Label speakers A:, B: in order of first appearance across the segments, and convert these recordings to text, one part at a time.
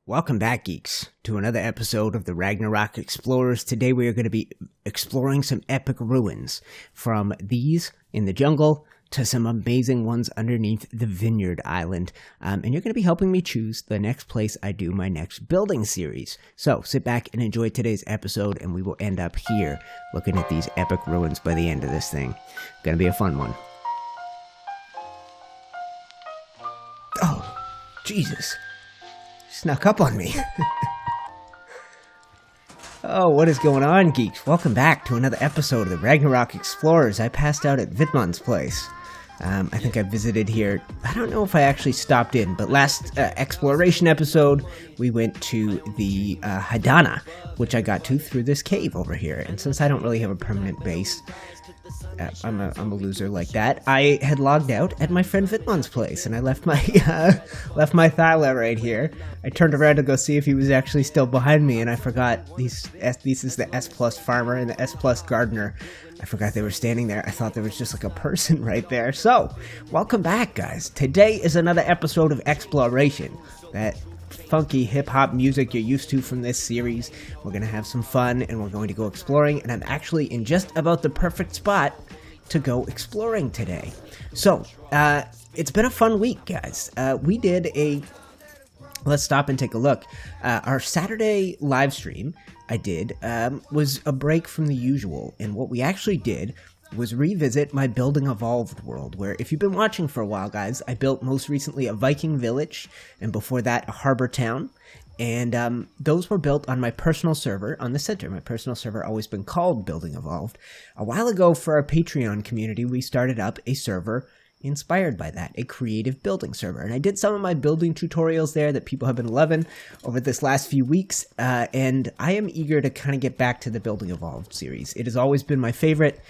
A: Welcome back, geeks, to another episode of the Ragnarok Explorers. Today we are going to be exploring some epic ruins, from these in the jungle to some amazing ones underneath the Vineyard Island. And you're going to be helping me choose the next place I do my next building series. So sit back and enjoy today's episode, and we will end up here looking at these epic ruins by the end of this thing. Going to be a fun one. Oh, Jesus. Snuck up on me. Oh, what is going on, geeks? Welcome back to another episode of the Ragnarok Explorers. I passed out at Witman's place. I think I visited here. I don't know if I actually stopped in, but last exploration episode, we went to the Hadana, which I got to through this cave over here. And since I don't really have a permanent base, I'm a loser like that, I had logged out at my friend Witman's place, and I left my Thyla right here. I turned around to go see if he was actually still behind me, and I forgot this is the S plus farmer and the S plus gardener. I forgot they were standing there. I thought there was just like a person right there. So, welcome back, guys. Today is another episode of Exploration. That funky hip-hop music you're used to from this series. We're going to have some fun, and we're going to go exploring, and I'm actually in just about the perfect spot to go exploring today. So, it's been a fun week, guys. We did let's stop and take a look. Our Saturday live stream I did was a break from the usual, and what we actually did was revisit my Building Evolved world, where if you've been watching for a while, guys, I built most recently a Viking village, and before that a harbor town, and those were built on my personal server on the center. My personal server always been called Building Evolved. A while ago, for our Patreon community, we started up a server inspired by that, a creative building server. And I did some of my building tutorials there that people have been loving over this last few weeks, and I am eager to kind of get back to the Building Evolved series. It has always been my favorite.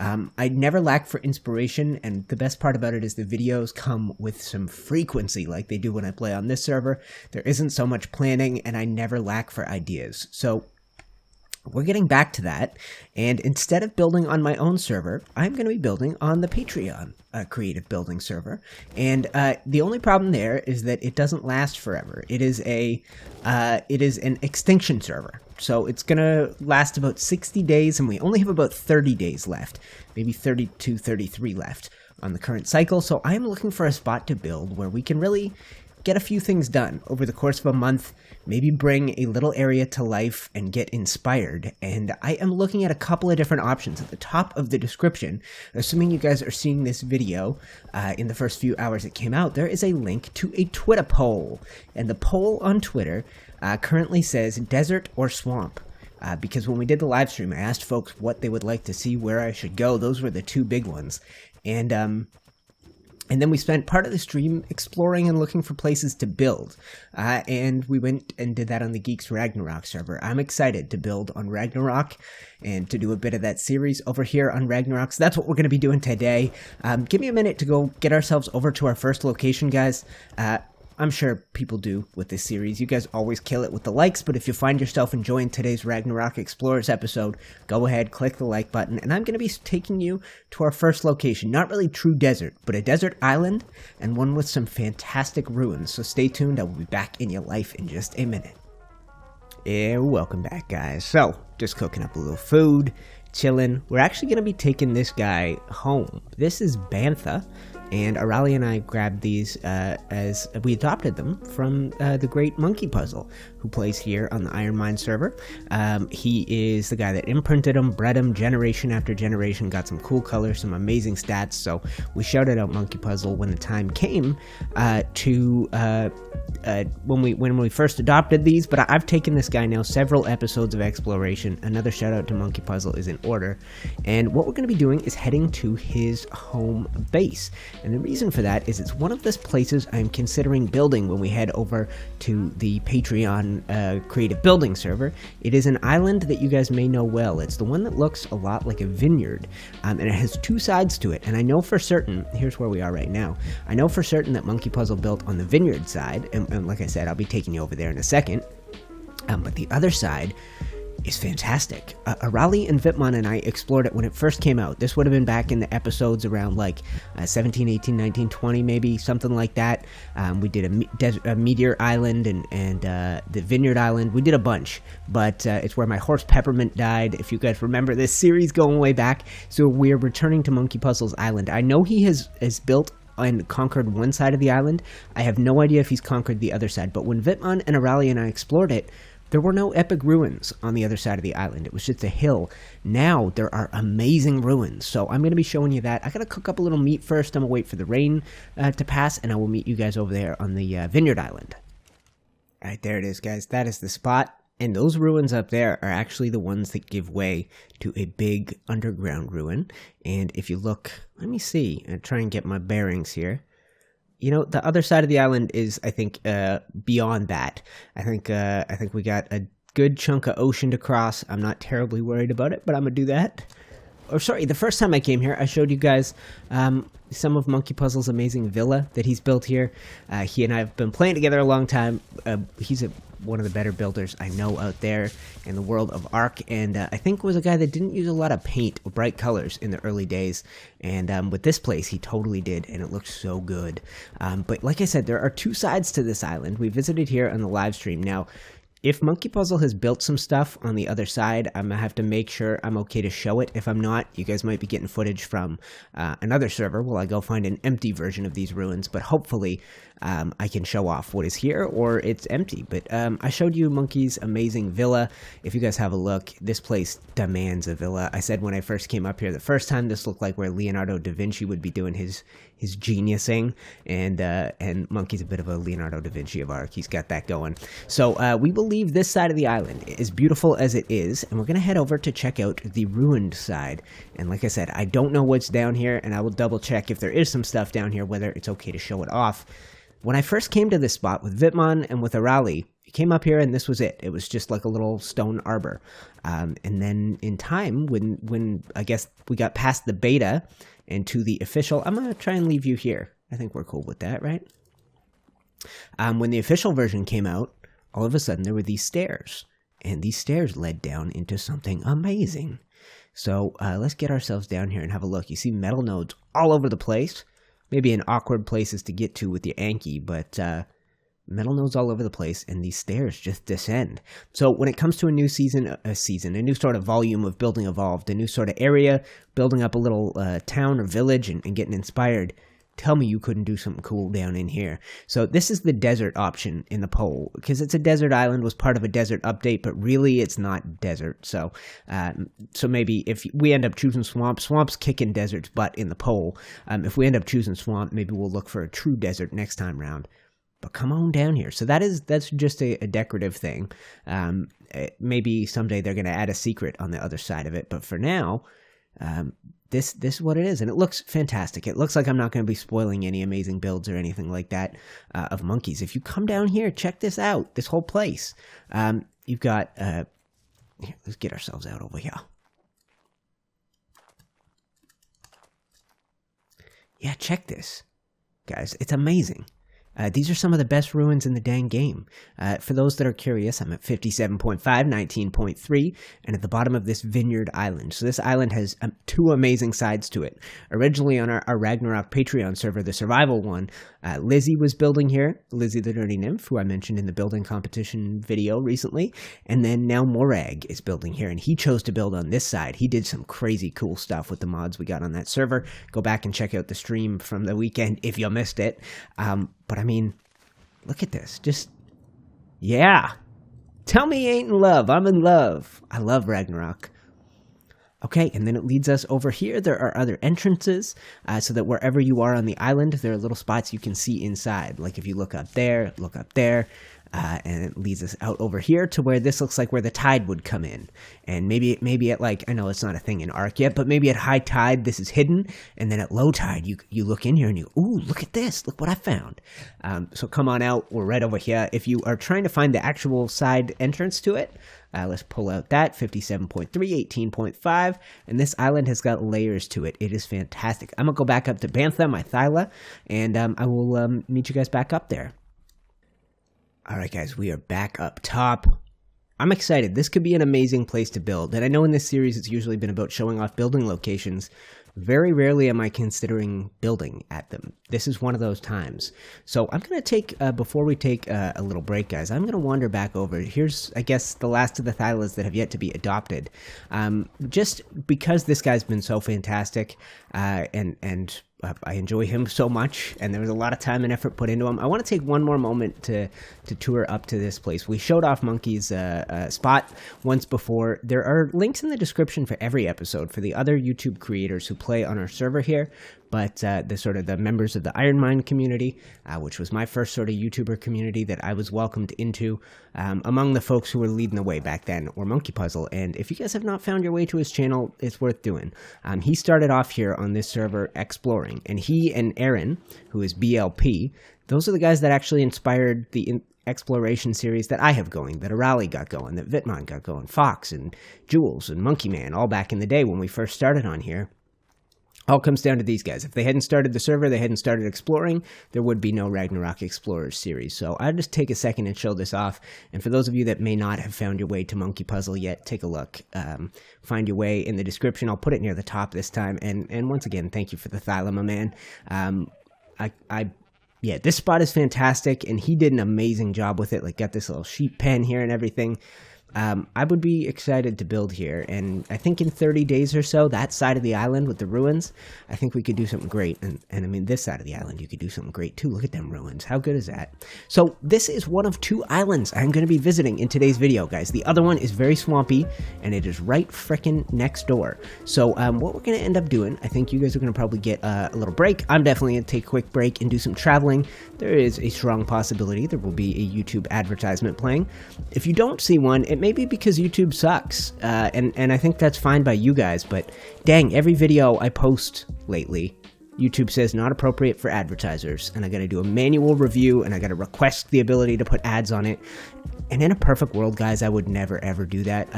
A: I never lack for inspiration, and the best part about it is the videos come with some frequency like they do when I play on this server. There isn't so much planning, and I never lack for ideas. So we're getting back to that, and instead of building on my own server, I'm going to be building on the Patreon creative building server. And the only problem there is that it doesn't last forever. It is an extinction server, so it's going to last about 60 days, and we only have about 30 days left, maybe 32, 33 left on the current cycle. So I am looking for a spot to build where we can really get a few things done over the course of a month, maybe bring a little area to life and get inspired. And I am looking at a couple of different options at the top of the description. Assuming you guys are seeing this video in the first few hours it came out, there is a link to a Twitter poll. And the poll on Twitter currently says desert or swamp. Because when we did the live stream, I asked folks what they would like to see, where I should go. Those were the two big ones. And then we spent part of the stream exploring and looking for places to build. And we went and did that on the Geeks Ragnarok server. I'm excited to build on Ragnarok and to do a bit of that series over here on Ragnarok. So that's what we're going to be doing today. Give me a minute to go get ourselves over to our first location, guys. I'm sure people do with this series. You guys always kill it with the likes, but if you find yourself enjoying today's Ragnarok Explorers episode, go ahead, click the like button, and I'm going to be taking you to our first location. Not really true desert, but a desert island, and one with some fantastic ruins. So stay tuned, I will be back in your life in just a minute. Yeah, welcome back, guys. So, just cooking up a little food, chilling. We're actually going to be taking this guy home. This is Bantha. And Arahli and I grabbed these as we adopted them from the great MonkeyPuzzle, who plays here on the IronMine server. He is the guy that imprinted them, bred them we after generation, got some cool colors, some amazing stats. So we shouted out MonkeyPuzzle when the time came when we first adopted these. But I've taken this guy now several episodes of exploration. Another shout out to MonkeyPuzzle is in order. And what we're going to be doing is heading to his home base. And the reason for that is it's one of those places I'm considering building when we head over to the Patreon creative building server. It is an island that you guys may know well. It's the one that looks a lot like a vineyard, and it has two sides to it. And I know for certain, here's where we are right now, I know for certain that MonkeyPuzzle built on the vineyard side, and like I said, I'll be taking you over there in a second. But the other side is fantastic. Arahli and Witman and I explored it when it first came out. This would have been back in the episodes around like 17, 18, 19, 20 maybe, something like that. We did a meteor island and the vineyard island. We did a bunch, but it's where my horse Peppermint died, if you guys remember this series going way back. So we're returning to MonkeyPuzzle's island. I know he has built and conquered one side of the island. I have no idea if he's conquered the other side, but when Witman and Arahli and I explored it, there were no epic ruins on the other side of the island. It was just a hill. Now there are amazing ruins, so I'm going to be showing you that. I got to cook up a little meat first. I'm going to wait for the rain to pass, and I will meet you guys over there on the vineyard island. All right, there it is, guys. That is the spot, and those ruins up there are actually the ones that give way to a big underground ruin. And if you look, let me see. I'll try and get my bearings here. You know, the other side of the island is, I think, beyond that. I think we got a good chunk of ocean to cross. I'm not terribly worried about it, but I'm going to do that. Or sorry, the first time I came here, I showed you guys some of MonkeyPuzzle's amazing villa that he's built here. He and I have been playing together a long time. He's one of the better builders I know out there in the world of Ark, and I think was a guy that didn't use a lot of paint or bright colors in the early days, and with this place he totally did, and it looks so good. But like I said, there are two sides to this island. We visited here on the live stream. Now, if MonkeyPuzzle has built some stuff on the other side, I'm going to have to make sure I'm okay to show it. If I'm not, you guys might be getting footage from another server while I go find an empty version of these ruins. But hopefully I can show off what is here, or it's empty. But I showed you Monkey's amazing villa. If you guys have a look, this place demands a villa. I said when I first came up here the first time, this looked like where Leonardo da Vinci would be doing his geniusing, and Monkey's a bit of a Leonardo da Vinci of Ark. He's got that going. So we will leave this side of the island, as beautiful as it is, and we're going to head over to check out the ruined side. And like I said, I don't know what's down here, and I will double check if there is some stuff down here, whether it's okay to show it off. When I first came to this spot with Witman and with Arahli, we came up here and this was it. It was just like a little stone arbor. And then in time, when I guess we got past the beta and to the official, I'm going to try and leave you here. I think we're cool with that, right? When the official version came out, all of a sudden there were these stairs. And these stairs led down into something amazing. So let's get ourselves down here and have a look. You see metal nodes all over the place. Maybe in awkward places to get to with your Anki, but metal nodes all over the place, and these stairs just descend. So when it comes to a new a new sort of volume of building evolved, a new sort of area, building up a little town or village and getting inspired, tell me you couldn't do something cool down in here. So this is the desert option in the poll, because it's a desert island, was part of a desert update, but really it's not desert. So so maybe if we end up choosing swamp's kicking desert's butt in the poll. If we end up choosing swamp, maybe we'll look for a true desert next time round. But come on down here. So that's just a decorative thing. Maybe someday they're going to add a secret on the other side of it, but for now, this is what it is, and it looks fantastic. It looks like I'm not going to be spoiling any amazing builds or anything like that of monkeys. If you come down here, check this out, this whole place. You've got, here, let's get ourselves out over here. Yeah, check this, guys. It's amazing. These are some of the best ruins in the dang game. For those that are curious, I'm at 57.5, 19.3, and at the bottom of this vineyard island. So this island has two amazing sides to it. Originally on our Ragnarok Patreon server, the survival one, Lizzie was building here, Lizzie the Dirty Nymph, who I mentioned in the building competition video recently, and then now Morag is building here, and he chose to build on this side. He did some crazy cool stuff with the mods we got on that server. Go back and check out the stream from the weekend if you missed it. But I mean, look at this. Just, yeah. Tell me you ain't in love. I'm in love. I love Ragnarok. Okay, and then it leads us over here. There are other entrances, so that wherever you are on the island, there are little spots you can see inside. Like if you look up there, and it leads us out over here to where this looks like where the tide would come in. And maybe at like, I know it's not a thing in Ark yet, but maybe at high tide this is hidden, and then at low tide you look in here and you, ooh, look at this, look what I found. So come on out, we're right over here. If you are trying to find the actual side entrance to it, let's pull out that, 57.3, 18.5, and this island has got layers to it. It is fantastic. I'm going to go back up to Bantha, my Thyla, and I will meet you guys back up there. Alright guys, we are back up top. I'm excited. This could be an amazing place to build. And I know in this series it's usually been about showing off building locations. Very rarely am I considering building at them. This is one of those times. So I'm going to take, before we take a little break, guys, I'm going to wander back over. Here's, I guess, the last of the Thylas that have yet to be adopted. Just because this guy's been so fantastic, and I enjoy him so much, and there was a lot of time and effort put into him. I want to take one more moment to tour up to this place. We showed off Monkey's spot once before. There are links in the description for every episode for the other YouTube creators who play on our server here, but the members of the IronMine community, which was my first sort of YouTuber community that I was welcomed into, among the folks who were leading the way back then, or MonkeyPuzzle. And if you guys have not found your way to his channel, it's worth doing. He started off here on this server exploring, and he and Aaron, who is BLP, those are the guys that actually inspired the exploration series that I have going, that Arahli got going, that Witman got going, Fox and Jules and MonkeyMan, all back in the day when we first started on here. All comes down to these guys. If they hadn't started the server, they hadn't started exploring, there would be no Ragnarok Explorers series. So I'll just take a second and show this off. And for those of you that may not have found your way to Monkeypuzzle yet, take a look. Find your way in the description. I'll put it near the top this time. And once again, thank you for the Thyla, my man. Yeah, this spot is fantastic, and he did an amazing job with it. Like, got this little sheep pen here and everything. I would be excited to build here, and I think in 30 days or so, that side of the island with the ruins, I think we could do something great. And I mean, this side of the island, you could do something great too. Look at them ruins. How good is that? So this is one of 2 islands I'm going to be visiting in today's video, guys. The other one is very swampy, and it is right frickin' next door. So what we're going to end up doing, I think you guys are going to probably get a little break. I'm definitely going to take a quick break and do some traveling. There is a strong possibility there will be a YouTube advertisement playing. If you don't see one, it may be because YouTube sucks, and I think that's fine by you guys, but dang, every video I post lately, YouTube says not appropriate for advertisers, and I gotta do a manual review, and I gotta request the ability to put ads on it. And in a perfect world, guys, I would never ever do that.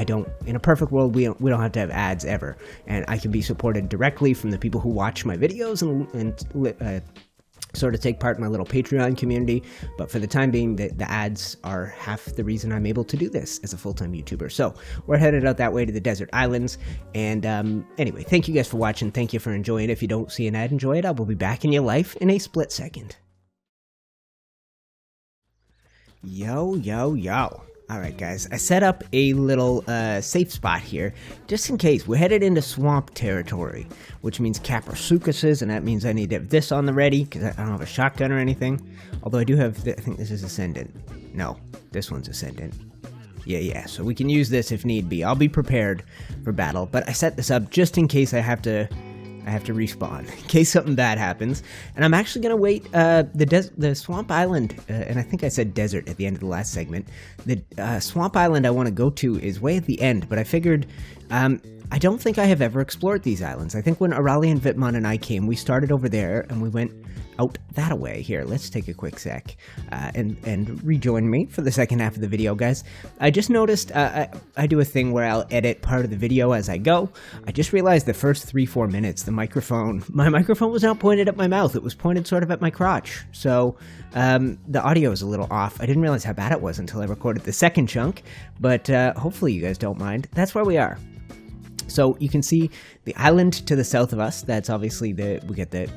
A: In a perfect world, we don't have to have ads ever, and I can be supported directly from the people who watch my videos and sort of take part in my little Patreon community, but for the time being, the ads are half the reason I'm able to do this as a full-time YouTuber. So we're headed out that way to the desert islands, and anyway, thank you guys for watching. Thank you for enjoying it. If you don't see an ad, enjoy it. I will be back in your life in a split second. Yo, yo, yo. Alright guys, I set up a little safe spot here, just in case. We're headed into swamp territory, which means Kapros, and that means I need to have this on the ready, because I don't have a shotgun or anything. Although I do have, I think this is Ascendant. No, this one's Ascendant. Yeah, so we can use this if need be. I'll be prepared for battle, but I set this up just in case I have to respawn, in case something bad happens. And I'm actually going to wait, the Swamp Island, and I think I said desert at the end of the last segment. The Swamp Island I want to go to is way at the end, but I figured, I don't think I have ever explored these islands. I think when Arahli and Witman and I came, we started over there, and we went out that way. Here, let's take a quick sec, and rejoin me for the second half of the video, guys. I just noticed, I do a thing where I'll edit part of the video as I go. I just realized the first 3-4 minutes, my microphone was not pointed at my mouth. It was pointed sort of at my crotch. So, the audio is a little off. I didn't realize how bad it was until I recorded the second chunk, but hopefully you guys don't mind. That's where we are. So you can see the island to the south of us. That's obviously we get the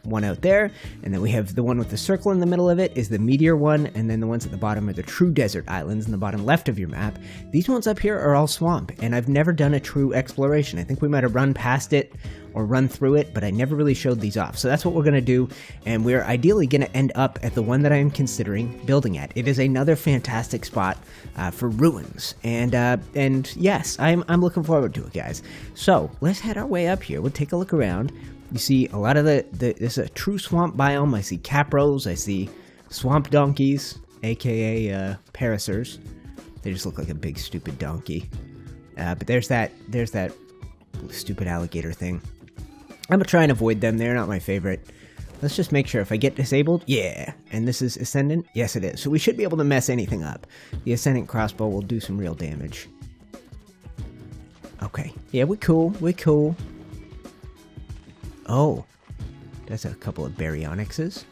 A: one out there, and then we have the one with the circle in the middle of it is the meteor one, and then the ones at the bottom are the true desert islands in the bottom left of your map. These ones up here are all swamp, and I've never done a true exploration. I think we might have run past it or run through it, but I never really showed these off. So that's what we're going to do, and we're ideally going to end up at the one that I am considering building at. It is another fantastic spot for ruins, and yes, I'm looking forward to it, guys. So let's head our way up here. We'll take a look around. You see a lot of this is a true swamp biome. I see Kapros, I see swamp donkeys, aka parasers. They just look like a big stupid donkey. But there's that stupid alligator thing. I'm gonna try and avoid them. They're not my favorite. Let's just make sure if I get disabled, yeah. And this is Ascendant? Yes, it is. So we should be able to mess anything up. The Ascendant crossbow will do some real damage. Okay. Yeah, we're cool. We're cool. Oh. That's a couple of baryonyxes.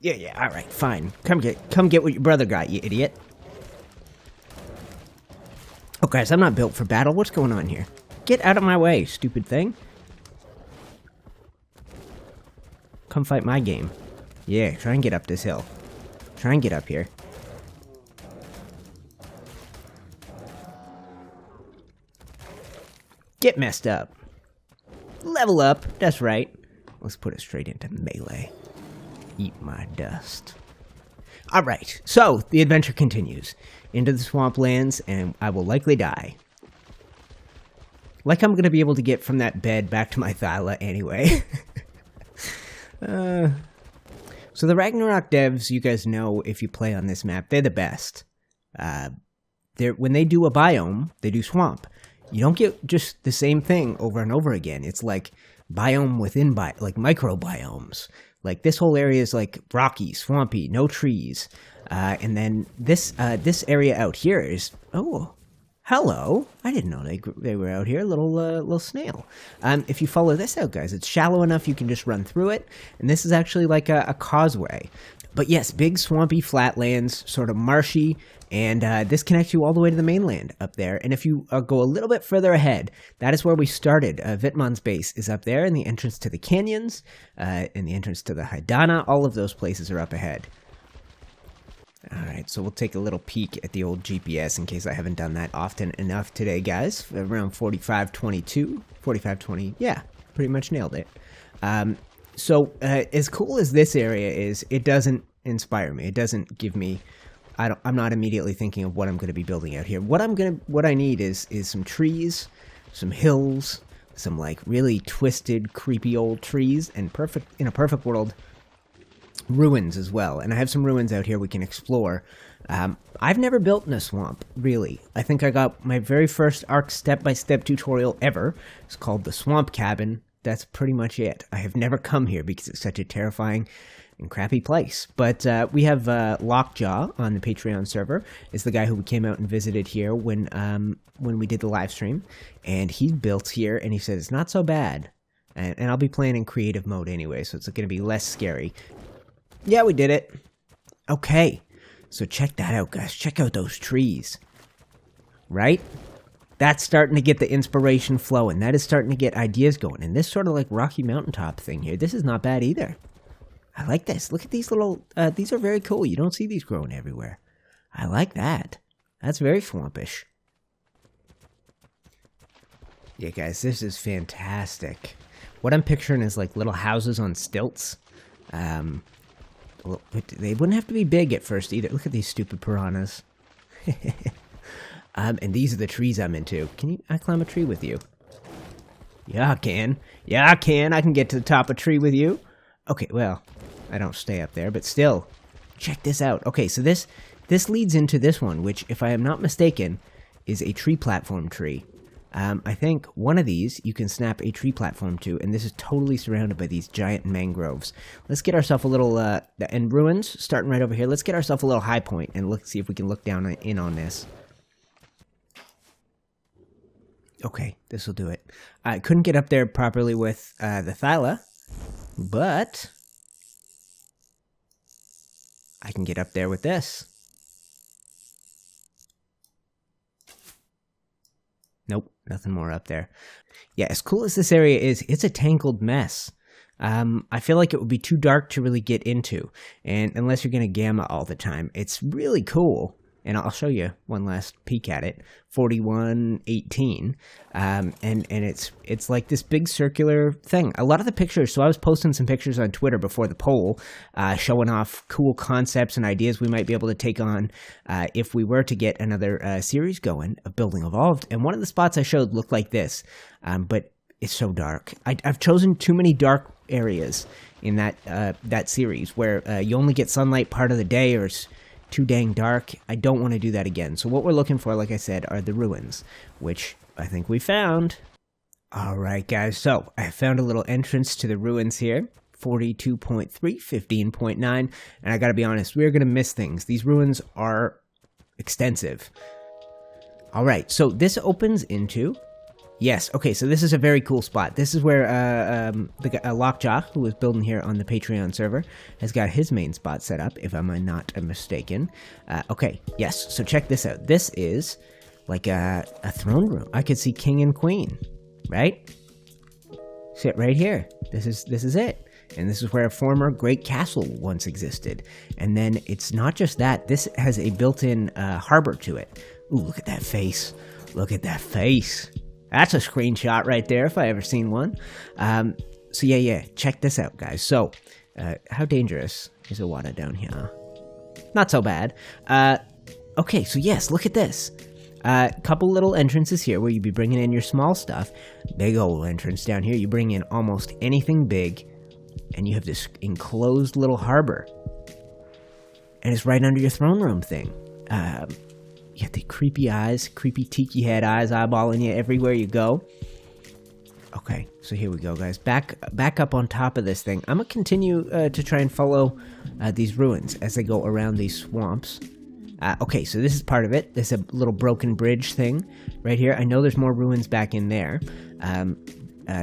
A: Yeah, alright, fine. Come get what your brother got, you idiot. Oh, guys, I'm not built for battle. What's going on here? Get out of my way, stupid thing. Come fight my game. Yeah, try and get up this hill. Try and get up here. Get messed up. Level up. That's right. Let's put it straight into melee. Eat my dust. Alright, so the adventure continues. Into the swamplands, and I will likely die. Like I'm going to be able to get from that bed back to my Thyla anyway. So the Ragnarok devs, you guys know if you play on this map, they're the best. When they do a biome, they do swamp. You don't get just the same thing over and over again. It's like biome within like microbiomes. Like this whole area is like rocky, swampy, no trees. And then this area out here is, oh, hello. I didn't know they were out here, little snail. If you follow this out, guys, it's shallow enough you can just run through it. And this is actually like a causeway. But yes, big swampy flatlands, sort of marshy, and this connects you all the way to the mainland up there. And if you go a little bit further ahead, that is where we started. Witman's base is up there, and the entrance to the canyons, and the entrance to the Haidana, all of those places are up ahead. Alright, so we'll take a little peek at the old GPS in case I haven't done that often enough today, guys. Around 4522, 4520, yeah, pretty much nailed it. So as cool as this area is, it doesn't inspire me. It doesn't give me, I'm not immediately thinking of what I'm going to be building out here. What I need is some trees, some hills, some like really twisted, creepy old trees, and in a perfect world, ruins as well. And I have some ruins out here we can explore. I've never built in a swamp, really. I think I got my very first Ark step-by-step tutorial ever. It's called the Swamp Cabin. That's pretty much it. I have never come here because it's such a terrifying and crappy place. But we have Lockjaw on the Patreon server. Is the guy who came out and visited here when we did the live stream. And he built here, and he said it's not so bad. And I'll be playing in creative mode anyway, so it's going to be less scary. Yeah, we did it. Okay. So check that out, guys. Check out those trees. Right? That's starting to get the inspiration flowing. That is starting to get ideas going. And this sort of like Rocky Mountaintop thing here, this is not bad either. I like this. Look at these little, these are very cool. You don't see these growing everywhere. I like that. That's very swampish. Yeah, guys, this is fantastic. What I'm picturing is like little houses on stilts. They wouldn't have to be big at first either. Look at these stupid piranhas. And these are the trees I'm into. Can I climb a tree with you? Yeah, I can. Yeah, I can. I can get to the top of a tree with you. Okay, well, I don't stay up there, but still. Check this out. Okay, so this leads into this one, which, if I am not mistaken, is a tree platform tree. I think one of these you can snap a tree platform to, and this is totally surrounded by these giant mangroves. Let's get ourselves a little, and ruins, starting right over here. Let's get ourselves a little high point and see if we can look down in on this. Okay, this will do it. I couldn't get up there properly with the Thyla, but I can get up there with this. Nope, nothing more up there. Yeah, as cool as this area is, it's a tangled mess. I feel like it would be too dark to really get into, and unless you're going to gamma all the time. It's really cool, and I'll show you one last peek at it. 4118, and it's like this big circular thing. A lot of the pictures, so I was posting some pictures on Twitter before the poll, showing off cool concepts and ideas we might be able to take on if we were to get another series going of Building Evolved. And one of the spots I showed looked like this, but it's so dark. I've chosen too many dark areas in that series where you only get sunlight part of the day, or it's too dang dark. I don't want to do that again. So what we're looking for, like I said, are the ruins, which I think we found. Alright guys, so I found a little entrance to the ruins here. 42.3, 15.9, and I gotta be honest, we're gonna miss things. These ruins are extensive. Alright, so this opens into Yes. Okay, so this is a very cool spot. This is where Lockjaw, who was building here on the Patreon server, has got his main spot set up, if I'm not mistaken. Okay, yes, so check this out. This is like a throne room. I could see king and queen, right? Sit right here. This is it. And this is where a former great castle once existed. And then it's not just that. This has a built-in harbor to it. Ooh, look at that face. Look at that face. That's a screenshot right there, if I ever seen one. So yeah, check this out, guys. So, how dangerous is the water down here? Not so bad. Okay, so yes, look at this. Couple little entrances here where you'd be bringing in your small stuff. Big old entrance down here. You bring in almost anything big, and you have this enclosed little harbor. And it's right under your throne room thing. You got the creepy eyes, creepy tiki head eyes eyeballing you everywhere you go. Okay, so here we go, guys. Back up on top of this thing. I'm going to continue to try and follow these ruins as they go around these swamps. Okay, so this is part of it. There's a little broken bridge thing right here. I know there's more ruins back in there.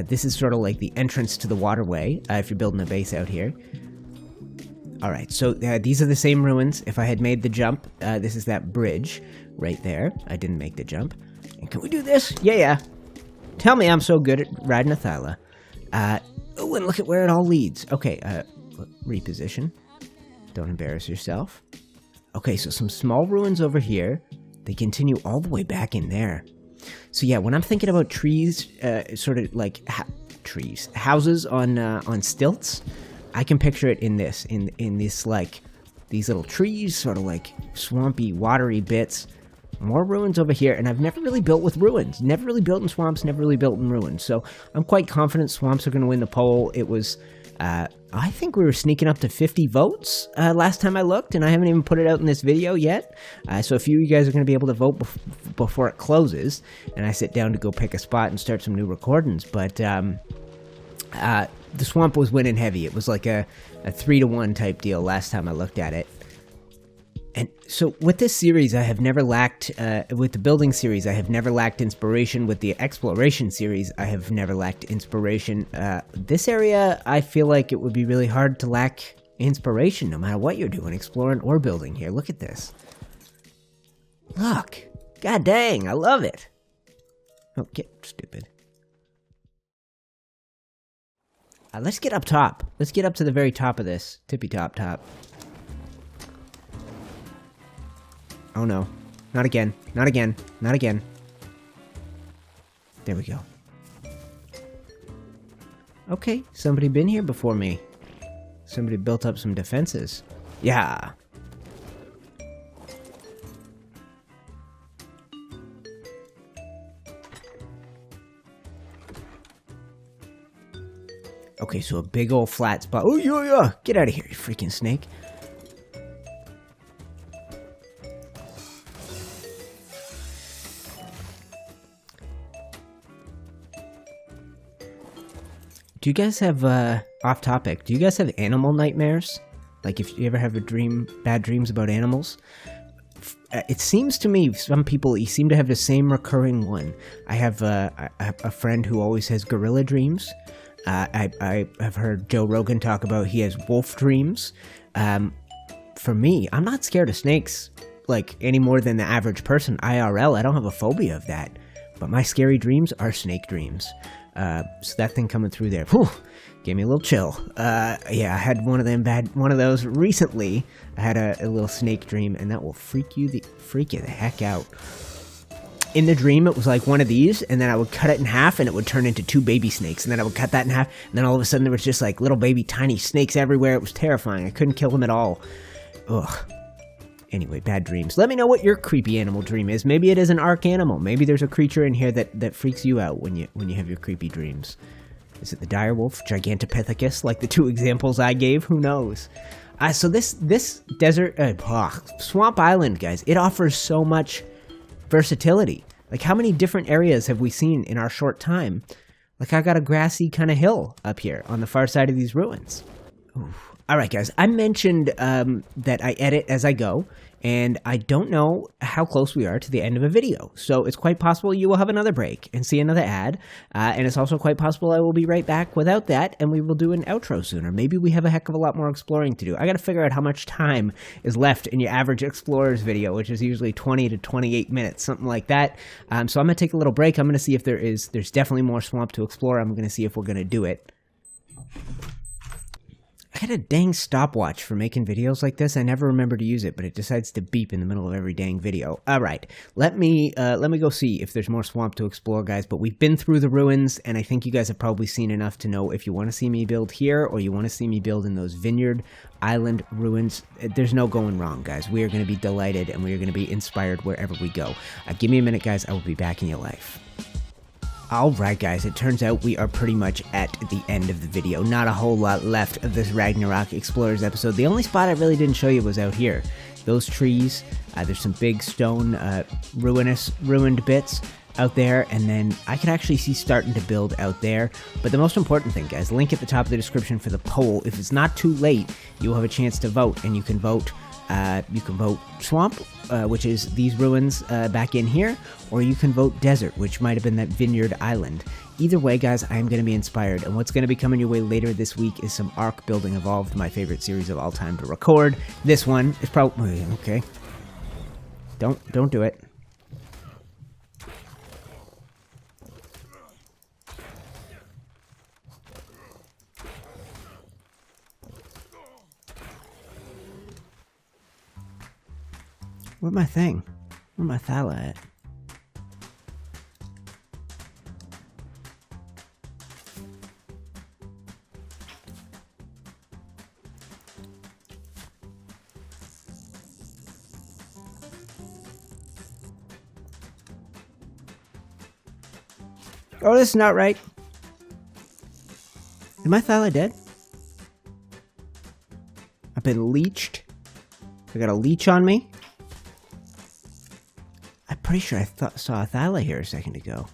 A: This is sort of like the entrance to the waterway if you're building a base out here. Alright, so these are the same ruins. If I had made the jump, this is that bridge right there. I didn't make the jump. And can we do this? Yeah. Tell me I'm so good at riding a Thyla. Oh, and look at where it all leads. Okay, reposition. Don't embarrass yourself. Okay, so some small ruins over here. They continue all the way back in there. So yeah, when I'm thinking about trees, sort of like houses on stilts, I can picture it in this, in this, like, these little trees, sort of like swampy, watery bits. More ruins over here, and I've never really built with ruins. Never really built in swamps, never really built in ruins. So I'm quite confident swamps are going to win the poll. It was, I think we were sneaking up to 50 votes last time I looked, and I haven't even put it out in this video yet. So a few of you guys are going to be able to vote before it closes, and I sit down to go pick a spot and start some new recordings. But the swamp was winning heavy. It was like a 3-to-1 type deal last time I looked at it. And so with this series, I have never lacked, with the building series, I have never lacked inspiration. With the exploration series, I have never lacked inspiration. This area, I feel like it would be really hard to lack inspiration no matter what you're doing, exploring or building here. Look at this. Look. God dang, I love it. Oh, get stupid. Let's get up top. Let's get up to the very top of this. Tippy top. Oh no. Not again. Not again. There we go. Okay, somebody been here before me. Somebody built up some defenses. Yeah. Okay, so a big old flat spot. Oh, yeah. Get out of here, you freaking snake. Do you guys have, off topic, do you guys have animal nightmares? Like, if you ever have bad dreams about animals? It seems to me, some people, you seem to have the same recurring one. I have a friend who always has gorilla dreams. I have heard Joe Rogan talk about he has wolf dreams. For me, I'm not scared of snakes, like, any more than the average person. IRL, I don't have a phobia of that. But my scary dreams are snake dreams. So that thing coming through there, whew, gave me a little chill. Yeah, I had one of those recently. I had a little snake dream, and that will freak you the heck out. In the dream, it was like one of these, and then I would cut it in half, and it would turn into 2 baby snakes, and then I would cut that in half, and then all of a sudden there was just like little baby tiny snakes everywhere. It was terrifying. I couldn't kill them at all. Ugh. Anyway, bad dreams. Let me know what your creepy animal dream is. Maybe it is an arc animal. Maybe there's a creature in here that freaks you out when you have your creepy dreams. Is it the direwolf, Gigantopithecus, like the 2 examples I gave? Who knows? So this desert, swamp island, guys, it offers so much versatility. Like, how many different areas have we seen in our short time? Like, I got a grassy kind of hill up here on the far side of these ruins. Oof. All right, guys, I mentioned that I edit as I go, and I don't know how close we are to the end of a video. So it's quite possible you will have another break and see another ad, and it's also quite possible I will be right back without that, and we will do an outro sooner. Maybe we have a heck of a lot more exploring to do. I got to figure out how much time is left in your average Explorers video, which is usually 20 to 28 minutes, something like that. So I'm going to take a little break. I'm going to see if there's definitely more swamp to explore. I'm going to see if we're going to do it. I had a dang stopwatch for making videos like this. I never remember to use it, but it decides to beep in the middle of every dang video. All right, let me go see if there's more swamp to explore, guys. But we've been through the ruins, and I think you guys have probably seen enough to know if you want to see me build here or you want to see me build in those vineyard island ruins. There's no going wrong, guys. We are going to be delighted, and we are going to be inspired wherever we go. Give me a minute, guys. I will be back in your life. Alright guys, it turns out we are pretty much at the end of the video. Not a whole lot left of this Ragnarok Explorers episode. The only spot I really didn't show you was out here. Those trees, there's some big stone ruined bits out there, and then I can actually see starting to build out there. But the most important thing, guys, link at the top of the description for the poll. If it's not too late, you'll have a chance to vote, and you can vote swamp, which is these ruins back in here, or you can vote desert, which might have been that vineyard island. Either way, guys, I am going to be inspired, and what's going to be coming your way later this week is some Ark Building Evolved, my favorite series of all time to record. This one is probably okay. Don't do it. Where's my thing? Where's my thala at? Oh, this is not right. Is my thala dead? I've been leeched. I got a leech on me. Pretty sure I saw a thala here a second ago.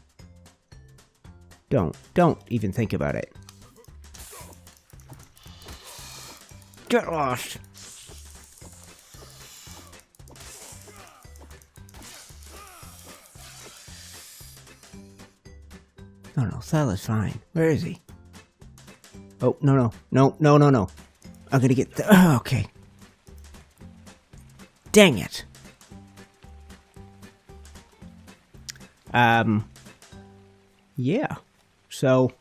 A: Don't even think about it. Get lost. No, thala's fine. Where is he? Oh, no. I'm gonna get okay. Dang it. Yeah. So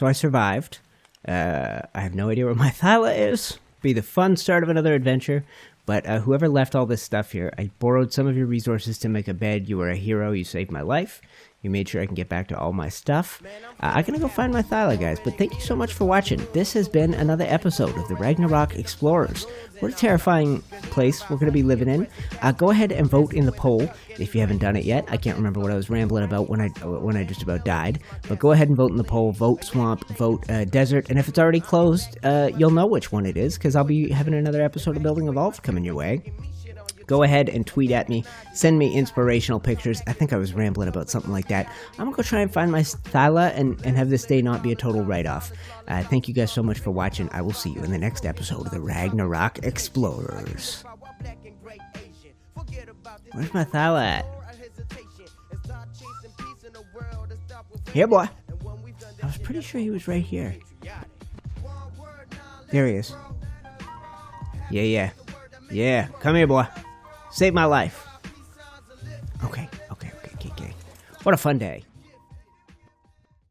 A: I survived. I have no idea where my thala is. Be the fun start of another adventure. But whoever left all this stuff here, I borrowed some of your resources to make a bed. You were a hero. You saved my life. You made sure I can get back to all my stuff. I'm going to go find my thala, guys. But thank you so much for watching. This has been another episode of the Ragnarok Explorers. What a terrifying place we're going to be living in. Go ahead and vote in the poll if you haven't done it yet. I can't remember what I was rambling about when I just about died. But go ahead and vote in the poll. Vote swamp. Vote desert. And if it's already closed, you'll know which one it is, because I'll be having another episode of Building Evolved coming your way. Go ahead and tweet at me. Send me inspirational pictures. I think I was rambling about something like that. I'm going to go try and find my thala and have this day not be a total write-off. Thank you guys so much for watching. I will see you in the next episode of the Ragnarok Explorers. Where's my thala at? Here, boy. I was pretty sure he was right here. There he is. Yeah. Come here, boy. Save my life. Okay. What a fun day.